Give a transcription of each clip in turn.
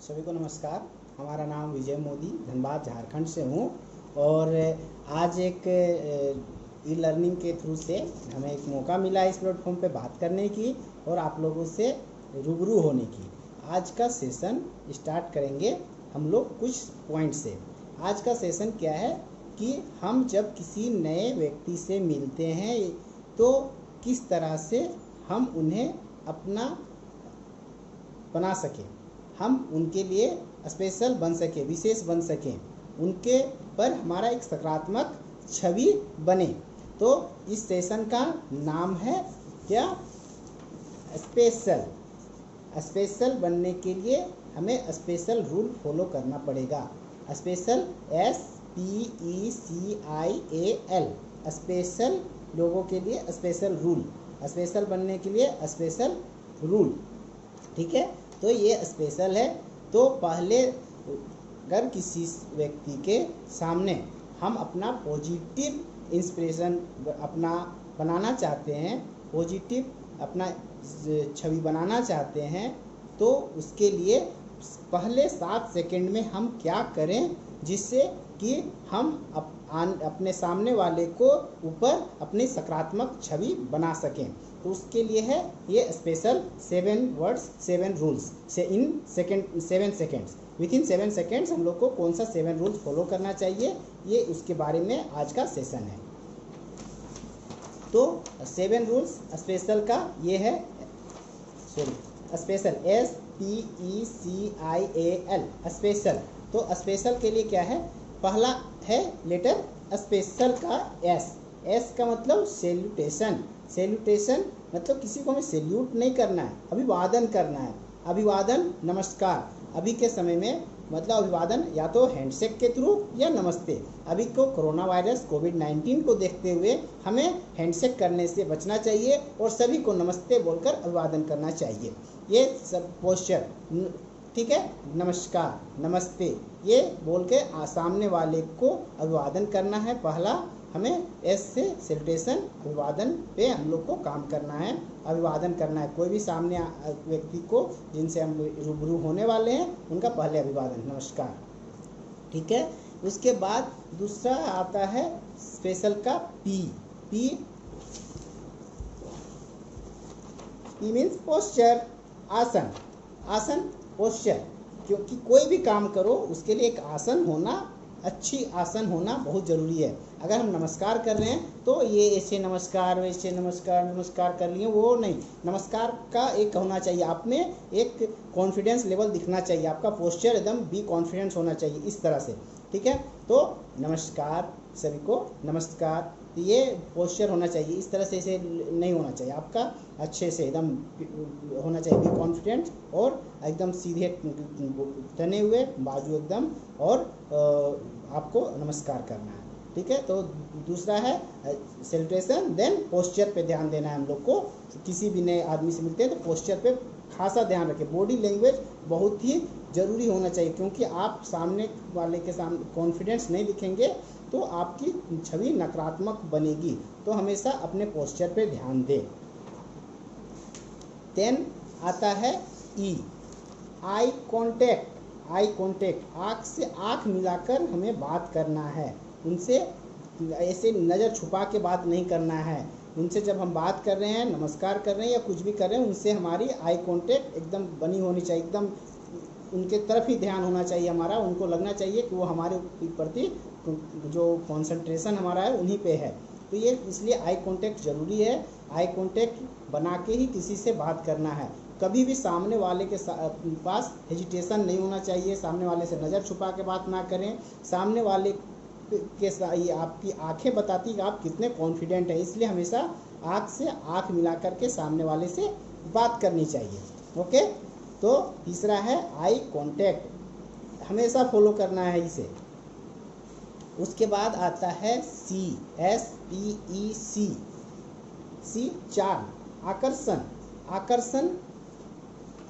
सभी को नमस्कार। हमारा नाम विजय मोदी, धनबाद झारखंड से हूँ। और आज एक ई लर्निंग के थ्रू से हमें एक मौका मिला इस प्लेटफॉर्म पे बात करने की और आप लोगों से रूबरू होने की। आज का सेशन स्टार्ट करेंगे हम लोग कुछ पॉइंट से। आज का सेशन क्या है कि हम जब किसी नए व्यक्ति से मिलते हैं तो किस तरह से हम उन्हें अपना बना सकें, हम उनके लिए स्पेशल बन सकें, विशेष बन सकें, उनके पर हमारा एक सकारात्मक छवि बने। तो इस सेशन का नाम है क्या? स्पेशल। स्पेशल बनने के लिए हमें स्पेशल रूल फॉलो करना पड़ेगा। स्पेशल SPECIAL, स्पेशल लोगों के लिए स्पेशल रूल, स्पेशल बनने के लिए स्पेशल रूल। ठीक है, तो ये स्पेशल है। तो पहले अगर किसी व्यक्ति के सामने हम अपना पॉजिटिव इंस्पिरेशन अपना बनाना चाहते हैं, पॉजिटिव अपना छवि बनाना चाहते हैं, तो उसके लिए पहले 7 सेकंड में हम क्या करें जिससे कि हम अपने सामने वाले को ऊपर अपनी सकारात्मक छवि बना सकें। तो उसके लिए है ये स्पेशल 7 वर्ड्स 7 रूल्स से इन 7 सेकेंड्स। विद इन 7 सेकेंड्स हम लोग को कौन सा 7 रूल्स फॉलो करना चाहिए, ये उसके बारे में आज का सेशन है। तो 7 रूल्स स्पेशल का ये है, स्पेशल SPECIAL, स्पेशल। तो स्पेशल के लिए क्या है? पहला है लेटर स्पेशल का S का मतलब सैल्यूटेशन। सैल्यूटेशन मतलब किसी को हमें सैल्यूट नहीं करना है, अभिवादन करना है। अभिवादन, नमस्कार। अभी के समय में मतलब अभिवादन या तो हैंडशेक के थ्रू या नमस्ते। अभी को कोरोना वायरस कोविड-19 को देखते हुए हमें हैंडशेक करने से बचना चाहिए और सभी को नमस्ते बोलकर अभिवादन करना चाहिए। ये सब पोस्चर, ठीक है, नमस्कार, नमस्ते, ये बोल के सामने वाले को अभिवादन करना है। पहला हमें एस से सैल्यूटेशन, अभिवादन पे हम लोग को काम करना है, अभिवादन करना है। कोई भी सामने व्यक्ति को जिनसे हम रूबरू होने वाले हैं उनका पहले अभिवादन, नमस्कार। ठीक है, उसके बाद दूसरा आता है स्पेशल का P मीन्स पोस्चर, आसन। आसन, पोस्चर, क्योंकि कोई भी काम करो उसके लिए एक आसन होना, अच्छी आसन होना बहुत ज़रूरी है। अगर हम नमस्कार कर रहे हैं तो ये ऐसे नमस्कार, वैसे नमस्कार, नमस्कार कर लिए, वो नहीं। नमस्कार का एक होना चाहिए, आप में एक कॉन्फिडेंस लेवल दिखना चाहिए, आपका पोस्चर एकदम बी कॉन्फिडेंस होना चाहिए, इस तरह से। ठीक है, तो नमस्कार, सभी को नमस्कार, ये पोस्चर होना चाहिए। इस तरह से इसे नहीं होना चाहिए, आपका अच्छे से एकदम होना चाहिए, बी कॉन्फिडेंट और एकदम सीधे तने हुए बाजू एकदम, और आपको नमस्कार करना है। ठीक है, तो दूसरा है सैल्यूटेशन, देन पोस्चर पे ध्यान देना है हम लोग को। किसी भी नए आदमी से मिलते हैं तो पोस्चर पे खासा ध्यान रखें। बॉडी लैंग्वेज बहुत ही ज़रूरी होना चाहिए, क्योंकि आप सामने वाले के सामने कॉन्फिडेंस नहीं दिखेंगे तो आपकी छवि नकारात्मक बनेगी। तो हमेशा अपने पोस्चर पे ध्यान दें। देन आता है E, eye contact. Eye contact, आँख से आँख मिलाकर हमें बात करना है। उनसे ऐसे नज़र छुपा के बात नहीं करना है। उनसे जब हम बात कर रहे हैं, नमस्कार कर रहे हैं या कुछ भी कर रहे हैं, उनसे हमारी आई कांटेक्ट एकदम बनी होनी चाहिए, एकदम उनके तरफ ही ध्यान होना चाहिए हमारा। उनको लगना चाहिए कि वो हमारे प्रति जो कंसंट्रेशन हमारा है उन्हीं पे है। तो ये इसलिए आई कांटेक्ट ज़रूरी है। आई कांटेक्ट बना के ही किसी से बात करना है। कभी भी सामने वाले के पास हेजिटेशन नहीं होना चाहिए, सामने वाले से नज़र छुपा के बात ना करें। सामने वाले के ये आपकी आंखें बताती कि आप कितने कॉन्फिडेंट हैं, इसलिए हमेशा आँख से आँख मिला करके सामने वाले से बात करनी चाहिए। ओके, तो तीसरा है आई कांटेक्ट, हमेशा फॉलो करना है इसे। उसके बाद आता है SPEC, चार्म, आकर्षण। आकर्षण,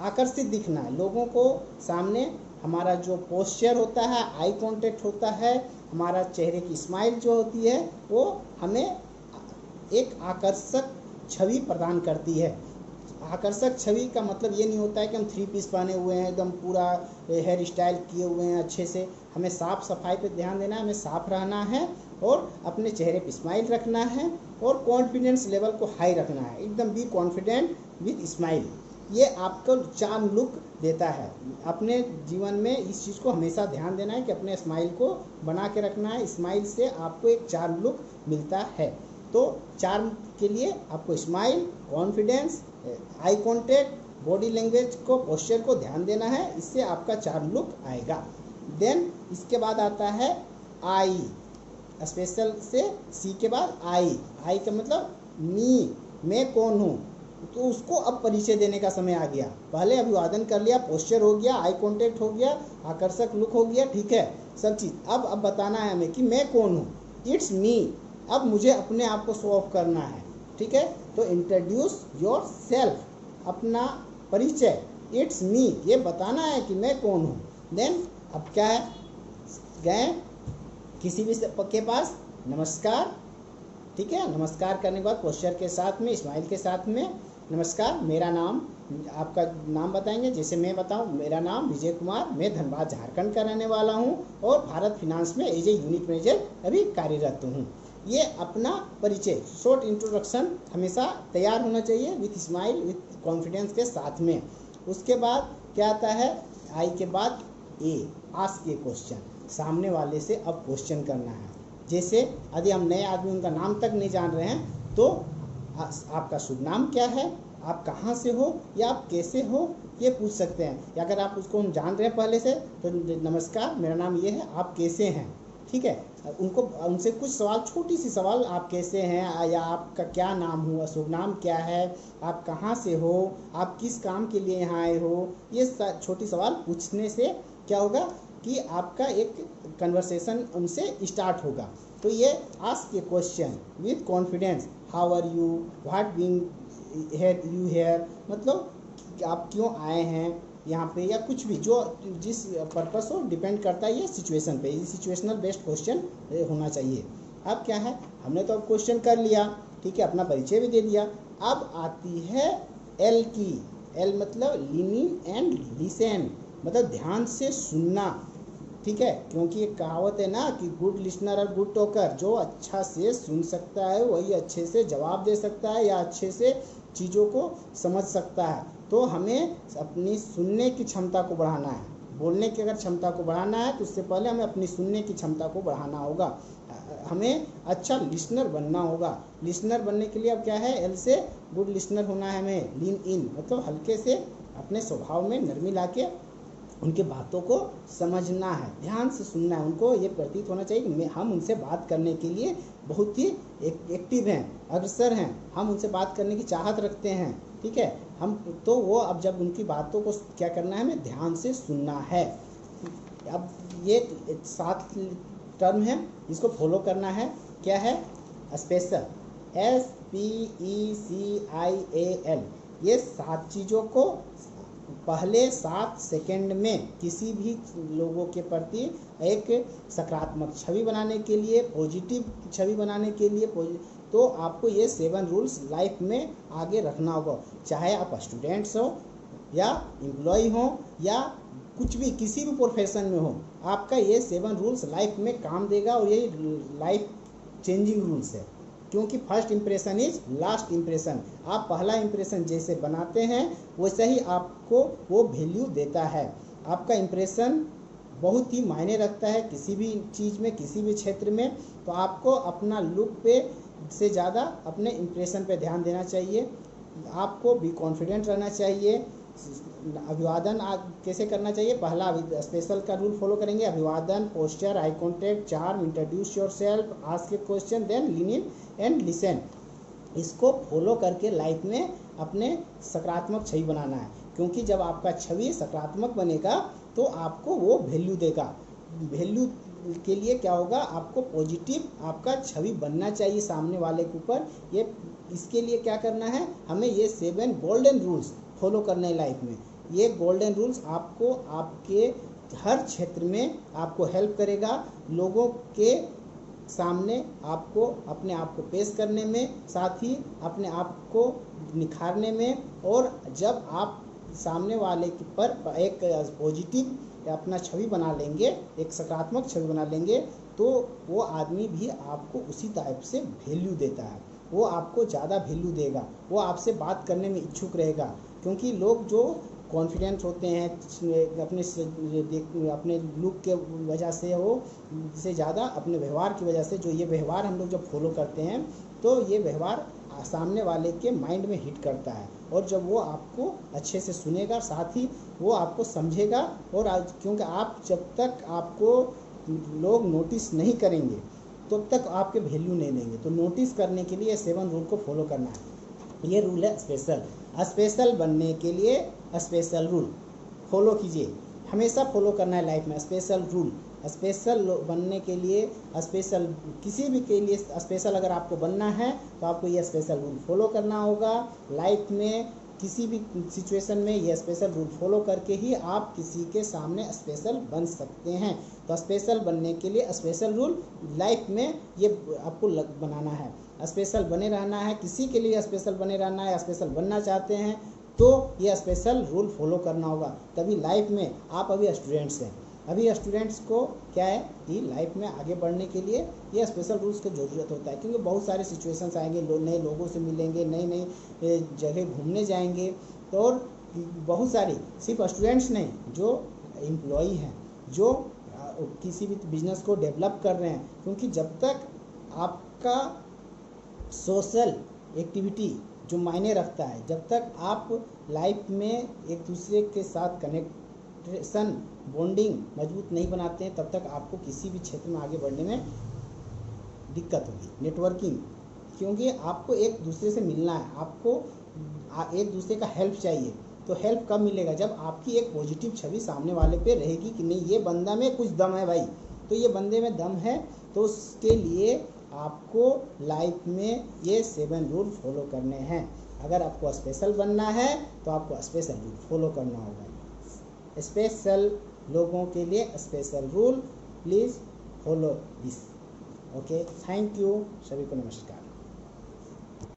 आकर्षित दिखना है लोगों को सामने। हमारा जो पोस्चर होता है, आई कांटेक्ट होता है, हमारा चेहरे की स्माइल जो होती है, वो हमें एक आकर्षक छवि प्रदान करती है। आकर्षक छवि का मतलब ये नहीं होता है कि हम 3 पीस पहने हुए हैं, एकदम पूरा हेयर स्टाइल किए हुए हैं अच्छे से। हमें साफ सफाई पे ध्यान देना है, हमें साफ रहना है और अपने चेहरे पे स्माइल रखना है और कॉन्फिडेंस लेवल को हाई रखना है। एकदम बी कॉन्फिडेंट विथ स्माइल। ये आपको चार्म लुक देता है। अपने जीवन में इस चीज़ को हमेशा ध्यान देना है कि अपने स्माइल को बना के रखना है। स्माइल से आपको एक चार्म लुक मिलता है। तो चार्म के लिए आपको smile, confidence, eye contact, body language को, पोस्चर को ध्यान देना है। इससे आपका चार्म लुक आएगा। देन इसके बाद आता है आई। स्पेशल से सी के बाद आई। आई का मतलब मैं कौन हूँ, तो उसको अब परिचय देने का समय आ गया। पहले अभिवादन कर लिया, पोस्चर हो गया, आई कांटेक्ट हो गया, आकर्षक लुक हो गया, ठीक है, सब चीज़। अब बताना है हमें कि मैं कौन हूँ। It's me. अब मुझे अपने आप को शो ऑफ करना है, ठीक है। तो इंट्रोड्यूस योर सेल्फ, अपना परिचय, इट्स मी, ये बताना है कि मैं कौन हूँ। देन अब क्या है, गए किसी भी के पास, नमस्कार, ठीक है। नमस्कार करने के बाद पोस्चर के साथ में, स्माइल के साथ में, नमस्कार, मेरा नाम, आपका नाम बताएंगे। जैसे मैं बताऊं, मेरा नाम विजय कुमार, मैं धनबाद झारखंड का रहने वाला हूं और भारत फिनांस में एज ए यूनिट मैनेजर अभी कार्यरत हूं। ये अपना परिचय, शॉर्ट इंट्रोडक्शन हमेशा तैयार होना चाहिए विथ स्माइल, विथ कॉन्फिडेंस के साथ में। उसके बाद क्या आता है, आई के बाद ए, आस्क ए क्वेश्चन। सामने वाले से अब क्वेश्चन करना है। जैसे यदि हम नए आदमी उनका नाम तक नहीं जान रहे हैं तो आपका शुभ नाम क्या है, आप कहाँ से हो या आप कैसे हो, ये पूछ सकते हैं। या अगर आप उसको हम जान रहे हैं पहले से तो नमस्कार, मेरा नाम ये है, आप कैसे हैं, ठीक है। उनको उनसे कुछ सवाल, छोटी सी सवाल, आप कैसे हैं या आपका क्या नाम हुआ, शुभ नाम क्या है, आप कहाँ से हो, आप किस काम के लिए यहाँ आए हो, ये छोटी सवाल पूछने से क्या होगा कि आपका एक कन्वर्सेशन उनसे स्टार्ट होगा। तो ये ask a question with confidence, how are you, what being you here, मतलब आप क्यों आए हैं यहाँ पे, या कुछ भी जो जिस पर्पस हो, डिपेंड करता है ये सिचुएशन पे। ये सिचुएशनल बेस्ड क्वेश्चन होना चाहिए। अब क्या है, हमने तो अब क्वेश्चन कर लिया, ठीक है, अपना परिचय भी दे दिया। अब आती है एल की। एल मतलब लिसनिंग एंड लिसन, मतलब ध्यान से सुनना, ठीक है। क्योंकि एक कहावत है ना कि गुड लिसनर और गुड टॉकर, जो अच्छा से सुन सकता है वही अच्छे से जवाब दे सकता है या अच्छे से चीज़ों को समझ सकता है। तो हमें अपनी सुनने की क्षमता को बढ़ाना है। बोलने की अगर क्षमता को बढ़ाना है तो उससे पहले हमें अपनी सुनने की क्षमता को बढ़ाना होगा। हमें अच्छा लिसनर बनना होगा। लिसनर बनने के लिए अब क्या है, एल से गुड लिसनर होना है हमें। लीन इन मतलब हल्के से अपने स्वभाव में नरमी लाके उनके बातों को समझना है, ध्यान से सुनना है। उनको ये प्रतीत होना चाहिए कि हम उनसे बात करने के लिए बहुत ही एक्टिव हैं, अग्रसर हैं, हम उनसे बात करने की चाहत रखते हैं, ठीक है। हम तो वो अब जब उनकी बातों को क्या करना है, हमें ध्यान से सुनना है। अब ये 7 टर्म है, इसको फॉलो करना है। क्या है, स्पेशल, SPECIAL, ये 7 चीज़ों को पहले 7 सेकंड में किसी भी लोगों के प्रति एक सकारात्मक छवि बनाने के लिए, पॉजिटिव छवि बनाने के लिए, तो आपको ये 7 रूल्स लाइफ में आगे रखना होगा। चाहे आप स्टूडेंट्स हो या एम्प्लॉय हो या कुछ भी, किसी भी प्रोफेशन में हो, आपका ये 7 रूल्स लाइफ में काम देगा और ये लाइफ चेंजिंग रूल्स है। क्योंकि first impression is last impression. आप पहला इंप्रेशन जैसे बनाते हैं वैसे ही आपको वो वैल्यू देता है। आपका इंप्रेशन बहुत ही मायने रखता है किसी भी चीज़ में, किसी भी क्षेत्र में। तो आपको अपना लुक पे से ज़्यादा अपने इंप्रेशन पे ध्यान देना चाहिए। आपको भी कॉन्फिडेंट रहना चाहिए। अभिवादन कैसे करना चाहिए, पहला स्पेशल का रूल फॉलो करेंगे। अभिवादन, posture, eye contact, charm, introduce yourself, ask a question, then lean in and listen. इसको फॉलो करके लाइफ में अपने सकारात्मक छवि बनाना है। क्योंकि जब आपका छवि सकारात्मक बनेगा तो आपको वो वैल्यू देगा। वैल्यू के लिए क्या होगा, आपको पॉजिटिव आपका छवि बनना चाहिए सामने वाले के ऊपर। ये इसके लिए क्या करना है, हमें ये 7 गोल्डन रूल्स फॉलो करने लाइफ में। ये गोल्डन रूल्स आपको आपके हर क्षेत्र में आपको हेल्प करेगा। लोगों के सामने आपको अपने आप को पेश करने में, साथ ही अपने आप को निखारने में, और जब आप सामने वाले के पर एक पॉजिटिव अपना छवि बना लेंगे, एक सकारात्मक छवि बना लेंगे, तो वो आदमी भी आपको उसी टाइप से वैल्यू देता है, वो आपको ज़्यादा वैल्यू देगा, वो आपसे बात करने में इच्छुक रहेगा। क्योंकि लोग जो कॉन्फिडेंट होते हैं अपने लुक के वजह से हो, से ज़्यादा अपने व्यवहार की वजह से, जो ये व्यवहार हम लोग जब फॉलो करते हैं तो ये व्यवहार सामने वाले के माइंड में हिट करता है, और जब वो आपको अच्छे से सुनेगा, साथ ही वो आपको समझेगा। और क्योंकि आप जब तक आपको लोग नोटिस नहीं करेंगे तब तक आपके वैल्यू नहीं देंगे। तो नोटिस करने के लिए 7 रूल को फॉलो करना है। ये रूल है स्पेशल बनने के लिए स्पेशल रूल फॉलो कीजिए, हमेशा फॉलो करना है लाइफ में। स्पेशल रूल, स्पेशल बनने के लिए, स्पेशल किसी भी के लिए स्पेशल अगर आपको बनना है तो आपको ये स्पेशल रूल फॉलो करना होगा। लाइफ में किसी भी सिचुएशन में ये स्पेशल रूल फॉलो करके ही आप किसी के सामने स्पेशल बन सकते हैं। तो स्पेशल बनने के लिए स्पेशल रूल लाइफ में ये आपको बनाना है। स्पेशल बने रहना है, किसी के लिए स्पेशल बने रहना है, स्पेशल बनना चाहते हैं तो ये स्पेशल रूल फॉलो करना होगा। तभी लाइफ में आप अभी स्टूडेंट्स हैं, अभी स्टूडेंट्स को क्या है कि लाइफ में आगे बढ़ने के लिए ये स्पेशल रूल्स की ज़रूरत होता है। क्योंकि बहुत सारे सिचुएशंस आएंगे, नए लोगों से मिलेंगे, नई नई जगह घूमने जाएंगे, तो और बहुत सारी सिर्फ स्टूडेंट्स नहीं, जो एम्प्लॉई हैं, जो किसी भी बिजनेस को डेवलप कर रहे हैं। क्योंकि जब तक आपका सोशल एक्टिविटी जो मायने रखता है, जब तक आप लाइफ में एक दूसरे के साथ कनेक्शन बॉन्डिंग मजबूत नहीं बनाते हैं, तब तक आपको किसी भी क्षेत्र में आगे बढ़ने में दिक्कत होगी। नेटवर्किंग, क्योंकि आपको एक दूसरे से मिलना है, आपको एक दूसरे का हेल्प चाहिए। तो हेल्प कब मिलेगा? जब आपकी एक पॉजिटिव छवि सामने वाले पे रहेगी कि नहीं ये बंदा में कुछ दम है भाई, तो ये बंदे में दम है, तो उसके लिए आपको लाइफ में ये 7 रूल फॉलो करने हैं। अगर आपको स्पेशल बनना है तो आपको स्पेशल रूल फॉलो करना होगा। स्पेशल लोगों के लिए special rule, please follow this. Okay, thank you, सभी को नमस्कार।